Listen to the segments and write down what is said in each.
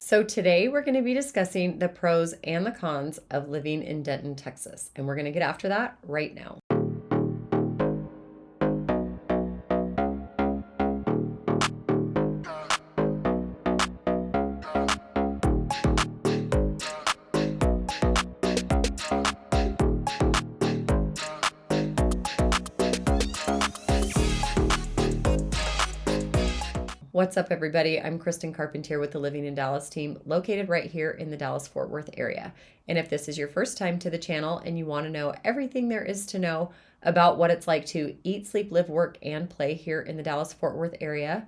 So, today we're going to be discussing the pros and the cons of living in Denton, Texas. And we're going to get after that right now. What's up, everybody? I'm Kristen Carpentier with the Living in Dallas team, located right here in the Dallas-Fort Worth area. And if this is your first time to the channel and you want to know everything there is to know about what it's like to eat, sleep, live, work, and play here in the Dallas-Fort Worth area,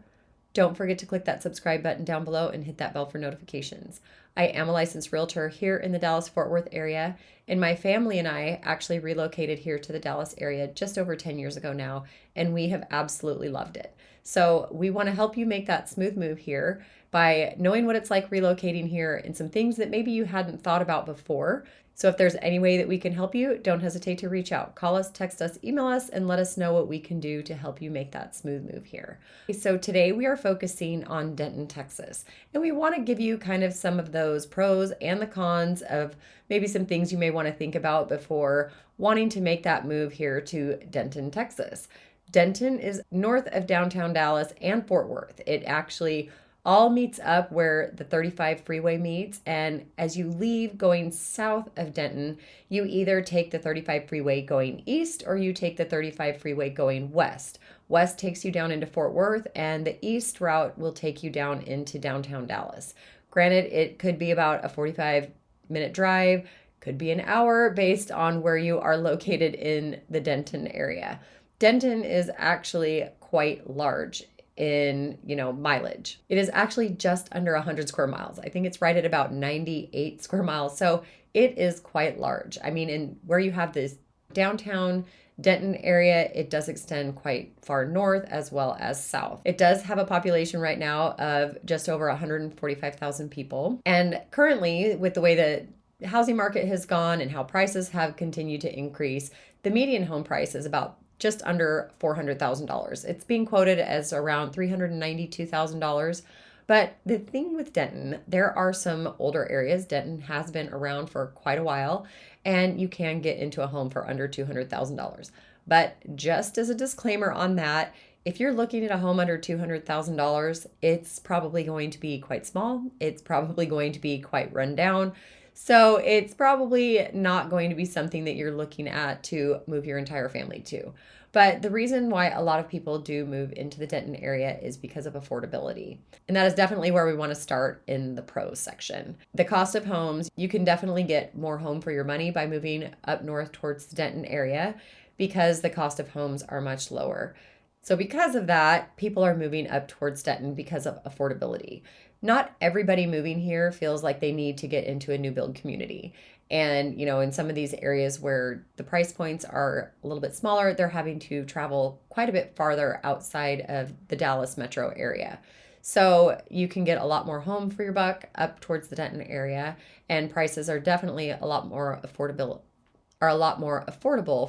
don't forget to click that subscribe button down below and hit that bell for notifications. I am a licensed realtor here in the Dallas-Fort Worth area, and my family and I actually relocated here to the Dallas area just over 10 years ago now, and we have absolutely loved it. So we want to help you make that smooth move here by knowing what it's like relocating here and some things that maybe you hadn't thought about before. So if there's any way that we can help you, don't hesitate to reach out. Call us, text us, email us, and let us know what we can do to help you make that smooth move here. So today we are focusing on Denton, Texas, and we want to give you kind of some of those pros and the cons of maybe some things you may want to think about before wanting to make that move here to Denton, Texas. Denton is north of downtown Dallas and Fort Worth. It actually all meets up where the 35 freeway meets. And as you leave going south of Denton, you either take the 35 freeway going east or you take the 35 freeway going west. West takes you down into Fort Worth, and the east route will take you down into downtown Dallas. Granted, it could be about a 45-minute drive, could be an hour based on where you are located in the Denton area. Denton is actually quite large in, mileage. It is actually just under 100 square miles. I think it's right at about 98 square miles. So it is quite large. I mean, in where you have this downtown Denton area, it does extend quite far north as well as south. It does have a population right now of just over 145,000 people. And currently, with the way the housing market has gone and how prices have continued to increase, the median home price is about just under $400,000. It's being quoted as around $392,000. But the thing with Denton, there are some older areas. Denton has been around for quite a while, and you can get into a home for under $200,000. But just as a disclaimer on that, if you're looking at a home under $200,000, it's probably going to be quite small. It's probably going to be quite run down. So it's probably not going to be something that you're looking at to move your entire family to. But the reason why a lot of people do move into the Denton area is because of affordability. And that is definitely where we want to start in the pros section. The cost of homes, you can definitely get more home for your money by moving up north towards the Denton area because the cost of homes are much lower. So because of that, people are moving up towards Denton because of affordability. Not everybody moving here feels like they need to get into a new build community. And, in some of these areas where the price points are a little bit smaller, they're having to travel quite a bit farther outside of the Dallas metro area. So you can get a lot more home for your buck up towards the Denton area, and prices are definitely a lot more affordable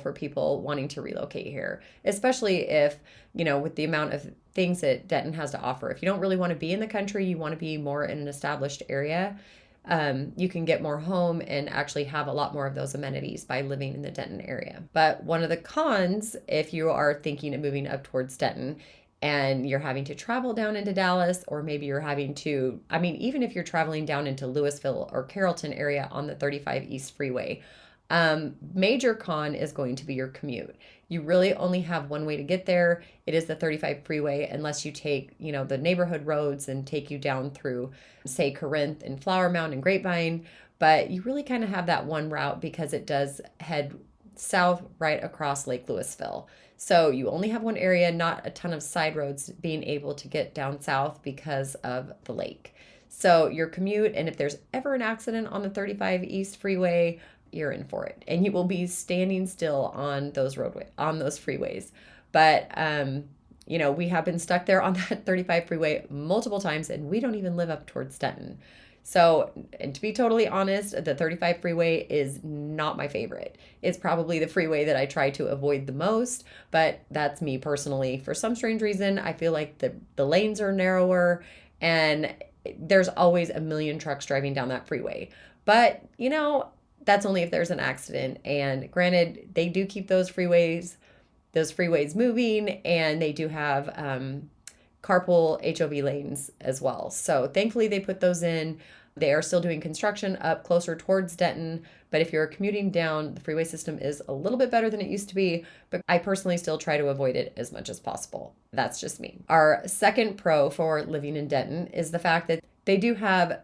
for people wanting to relocate here, especially if, with the amount of things that Denton has to offer. If you don't really want to be in the country, you want to be more in an established area, you can get more home and actually have a lot more of those amenities by living in the Denton area. But one of the cons, if you are thinking of moving up towards Denton and you're having to travel down into Dallas, or maybe you're having to, even if you're traveling down into Louisville or Carrollton area on the 35 East Freeway, major con is going to be your commute. You really only have one way to get there. It is the 35 freeway, unless you take, the neighborhood roads and take you down through, say, Corinth and Flower Mound and Grapevine. But you really kind of have that one route because it does head south right across Lake Louisville. So you only have one area, not a ton of side roads being able to get down south because of the lake. So your commute, and if there's ever an accident on the 35 East Freeway, you're in for it, and you will be standing still on those freeways. But we have been stuck there on that 35 freeway multiple times, and we don't even live up towards Denton. So, and to be totally honest, the 35 freeway is not my favorite. It's probably the freeway that I try to avoid the most, but that's me personally. For some strange reason, I feel like the lanes are narrower, and there's always a million trucks driving down that freeway. But, that's only if there's an accident. And granted, they do keep those freeways moving, and they do have carpool HOV lanes as well. So thankfully they put those in. They are still doing construction up closer towards Denton, but if you're commuting down, the freeway system is a little bit better than it used to be, but I personally still try to avoid it as much as possible. That's just me. Our second pro for living in Denton is the fact that they do have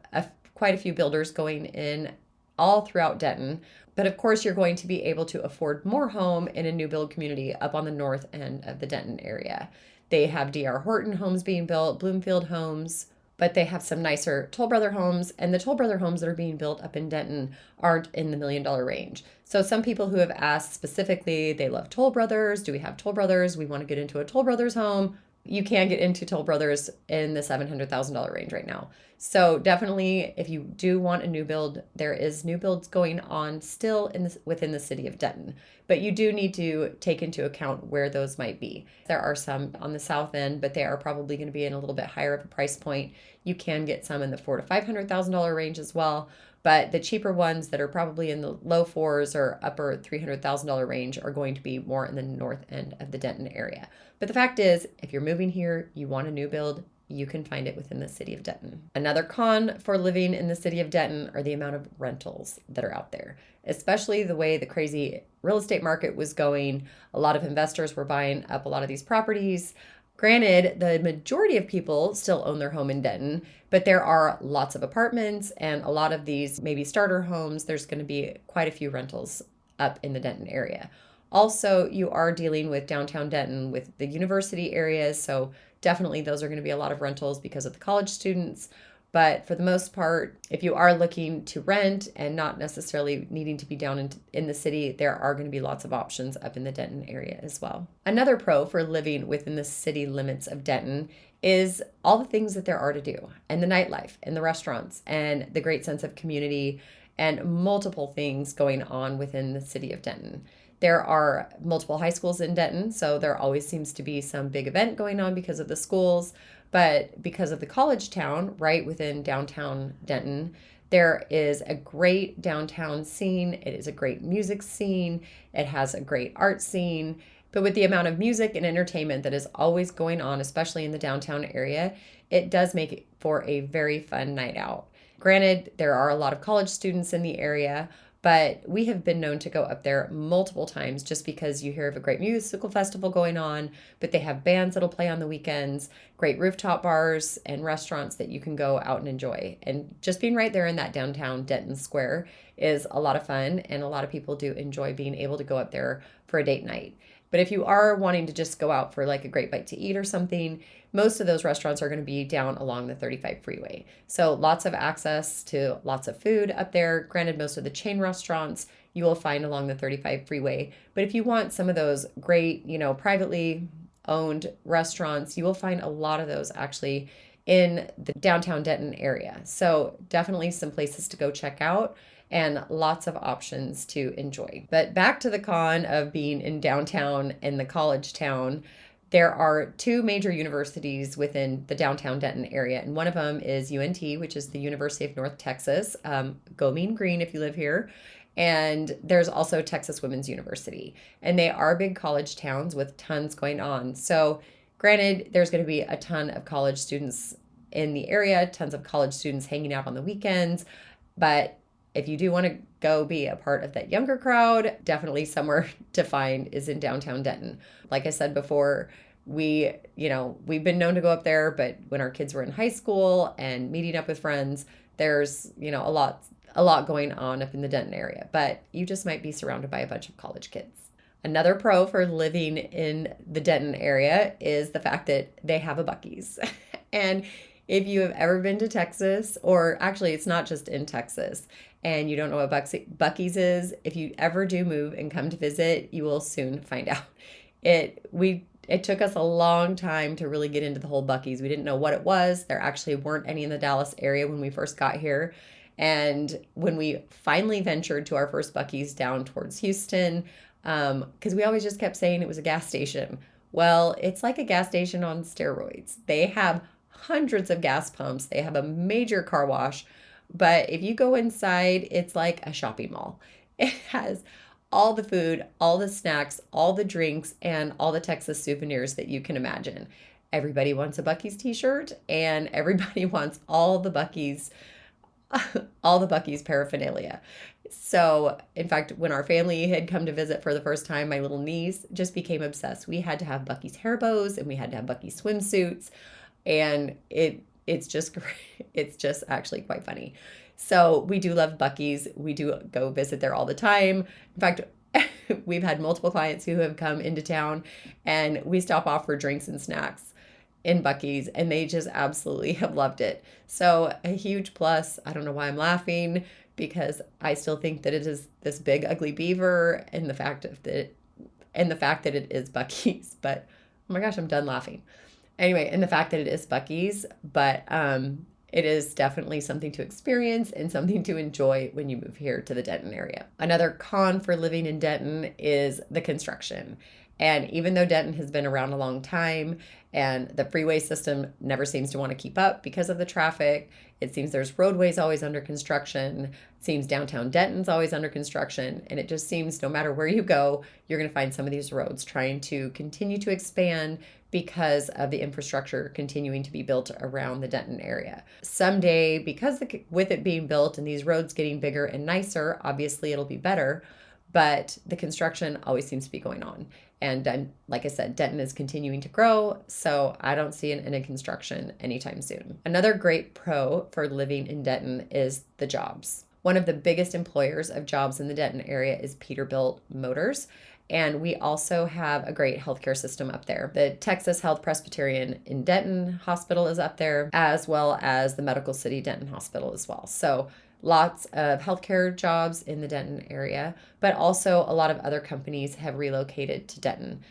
quite a few builders going in all throughout Denton. But of course, you're going to be able to afford more home in a new build community up on the north end of the Denton area. They have D.R. Horton homes being built, Bloomfield homes, but they have some nicer Toll Brother homes. And the Toll Brother homes that are being built up in Denton aren't in the $1 million range. So some people who have asked specifically, they love Toll Brothers. Do we have Toll Brothers? We want to get into a Toll Brothers home. You can get into Toll Brothers in the $700,000 range right now. So definitely, if you do want a new build, there is new builds going on still within the city of Denton. But you do need to take into account where those might be. There are some on the south end, but they are probably going to be in a little bit higher of a price point. You can get some in the $400,000 to $500,000 range as well. But the cheaper ones that are probably in the low fours or upper $300,000 range are going to be more in the north end of the Denton area. But the fact is, if you're moving here, you want a new build, you can find it within the city of Denton. Another con for living in the city of Denton are the amount of rentals that are out there, especially the way the crazy real estate market was going. A lot of investors were buying up a lot of these properties. Granted, the majority of people still own their home in Denton, but there are lots of apartments and a lot of these maybe starter homes. There's going to be quite a few rentals up in the Denton area. Also, you are dealing with downtown Denton with the university areas, so definitely those are going to be a lot of rentals because of the college students. But for the most part, if you are looking to rent and not necessarily needing to be down in the city, there are going to be lots of options up in the Denton area as well. Another pro for living within the city limits of Denton is all the things that there are to do, and the nightlife and the restaurants and the great sense of community and multiple things going on within the city of Denton. There are multiple high schools in Denton, so there always seems to be some big event going on because of the schools. But because of the college town right within downtown Denton, there is a great downtown scene. It is a great music scene. It has a great art scene. But with the amount of music and entertainment that is always going on, especially in the downtown area, it does make it for a very fun night out. Granted, there are a lot of college students in the area, but we have been known to go up there multiple times just because you hear of a great musical festival going on, but they have bands that'll play on the weekends, great rooftop bars and restaurants that you can go out and enjoy. And just being right there in that downtown Denton Square is a lot of fun, and a lot of people do enjoy being able to go up there for a date night. But if you are wanting to just go out for like a great bite to eat or something, most of those restaurants are going to be down along the 35 freeway. So lots of access to lots of food up there. Granted, most of the chain restaurants you will find along the 35 freeway. But if you want some of those great, privately owned restaurants, you will find a lot of those actually in the downtown Denton area. So definitely some places to go check out and lots of options to enjoy. But back to the con of being in downtown in the college town. There are two major universities within the downtown Denton area, and one of them is UNT, which is the University of North Texas. Go Mean Green if you live here. And there's also Texas Women's University, and they are big college towns with tons going on. So granted, there's going to be a ton of college students in the area, tons of college students hanging out on the weekends, but if you do want to go be a part of that younger crowd, definitely somewhere to find is in downtown Denton. Like I said before, we've been known to go up there, but when our kids were in high school and meeting up with friends, there's, a lot going on up in the Denton area, but you just might be surrounded by a bunch of college kids. Another pro for living in the Denton area is the fact that they have a Buc-ee's. And if you have ever been to Texas, or actually it's not just in Texas, and you don't know what Buc-ee's is, if you ever do move and come to visit, you will soon find out. It took us a long time to really get into the whole Buc-ee's. We didn't know what it was. There actually weren't any in the Dallas area when we first got here. And when we finally ventured to our first Buc-ee's down towards Houston, because we always just kept saying it was a gas station. Well, it's like a gas station on steroids. They have hundreds of gas pumps. They have a major car wash. But if you go inside, it's like a shopping mall. It has all the food, all the snacks, all the drinks, and all the Texas souvenirs that you can imagine. Everybody wants a Buc-ee's t-shirt, and everybody wants all the Buc-ee's paraphernalia. So, in fact, when our family had come to visit for the first time, my little niece just became obsessed. We had to have Buc-ee's hair bows and we had to have Buc-ee's swimsuits, and it's just great. It's just actually quite funny. So, we do love Buc-ee's. We do go visit there all the time. In fact, we've had multiple clients who have come into town and we stop off for drinks and snacks in Buc-ee's, and they just absolutely have loved it. So a huge plus. I don't know why I'm laughing, because I still think that it is this big ugly beaver, and the fact that it is Buc-ee's. But oh my gosh, I'm done laughing. Anyway, and the fact that it is Buc-ee's, but it is definitely something to experience and something to enjoy when you move here to the Denton area. Another con for living in Denton is the construction. And even though Denton has been around a long time and the freeway system never seems to want to keep up because of the traffic, it seems there's roadways always under construction. It seems downtown Denton's always under construction. And it just seems no matter where you go, you're going to find some of these roads trying to continue to expand because of the infrastructure continuing to be built around the Denton area. Someday, with it being built and these roads getting bigger and nicer, obviously it'll be better. But the construction always seems to be going on. And like I said, Denton is continuing to grow, so I don't see an end in construction anytime soon. Another great pro for living in Denton is the jobs. One of the biggest employers of jobs in the Denton area is Peterbilt Motors. And we also have a great healthcare system up there. The Texas Health Presbyterian in Denton Hospital is up there, as well as the Medical City Denton Hospital as well. So lots of healthcare jobs in the Denton area, but also a lot of other companies have relocated to Denton.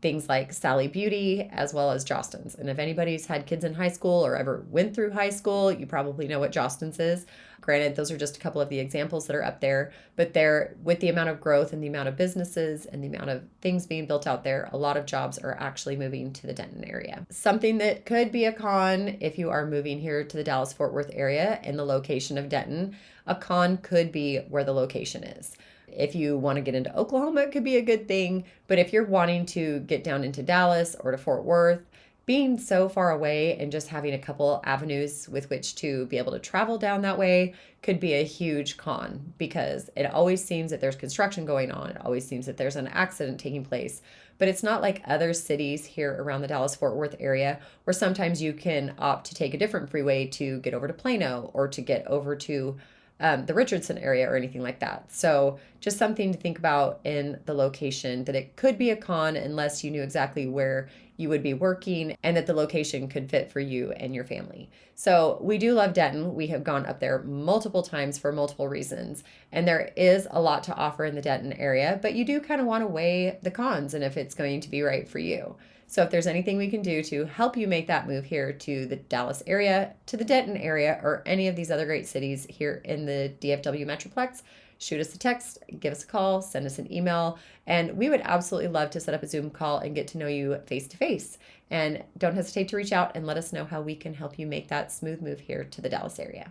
Things like Sally Beauty, as well as Jostens. And if anybody's had kids in high school or ever went through high school, you probably know what Jostens is. Granted, those are just a couple of the examples that are up there, but they're, with the amount of growth and the amount of businesses and the amount of things being built out there, a lot of jobs are actually moving to the Denton area. Something that could be a con if you are moving here to the Dallas-Fort Worth area and the location of Denton, a con could be where the location is. If you want to get into Oklahoma, it could be a good thing. But if you're wanting to get down into Dallas or to Fort Worth, being so far away and just having a couple avenues with which to be able to travel down that way could be a huge con, because it always seems that there's construction going on. It always seems that there's an accident taking place. But it's not like other cities here around the Dallas-Fort Worth area where sometimes you can opt to take a different freeway to get over to Plano or to get over to the Richardson area or anything like that. So just something to think about in the location, that it could be a con unless you knew exactly where you would be working and that the location could fit for you and your family. So we do love Denton. We have gone up there multiple times for multiple reasons, and there is a lot to offer in the Denton area, but you do kind of want to weigh the cons and if it's going to be right for you. So if there's anything we can do to help you make that move here to the Dallas area, to the Denton area, or any of these other great cities here in the DFW Metroplex, shoot us a text, give us a call, send us an email, and we would absolutely love to set up a Zoom call and get to know you face to face. And don't hesitate to reach out and let us know how we can help you make that smooth move here to the Dallas area.